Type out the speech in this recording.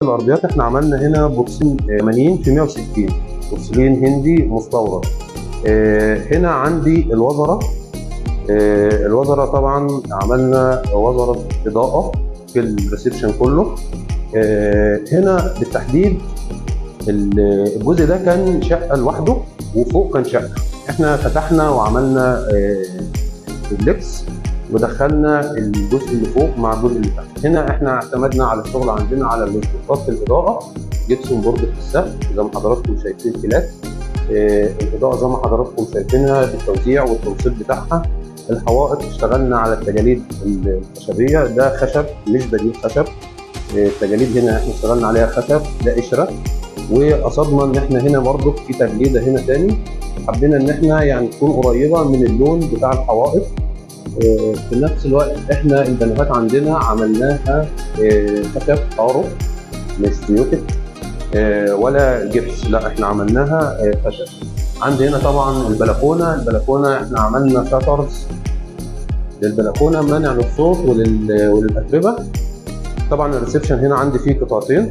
الارضيات احنا عملنا هنا بورسلين 80 في 160 بورسلين هندي مستورد. هنا عندي الوزره. الوزره طبعا عملنا وزره اضاءه في الريسبشن كله. هنا بالتحديد الجزء ده كان شقه لوحده وفوق كان شقه. احنا فتحنا وعملنا اللبس ودخلنا الجزء اللي فوق مع الجزء اللي تحت. هنا احنا اعتمدنا على الشغل عندنا على الانخفاض في الاضاءه، جبسون بورد في السقف زي ما حضراتكم شايفين فيلات. الاضاءه زي ما حضراتكم شايفينها بالتوزيع والتنصيب بتاعها. الحوائط اشتغلنا على التجاليد الخشبيه، ده خشب مش بديل خشب. التجاليد هنا احنا اشتغلنا عليها خشب، ده قشره. وقصدنا ان احنا هنا برضو في تجليده هنا تاني، حبينا ان احنا يعني تكون قريبه من اللون بتاع الحوائط. في نفس الوقت احنا البانوهات عندنا عملناها خشب ارو مش بيوتك ولا جبس، لا احنا عملناها خشب. عندي هنا طبعا البلكونه احنا عملنا شاترز للبلكونه منع للصوت وللاتربه. طبعا الريسبشن هنا عندي فيه قطعتين.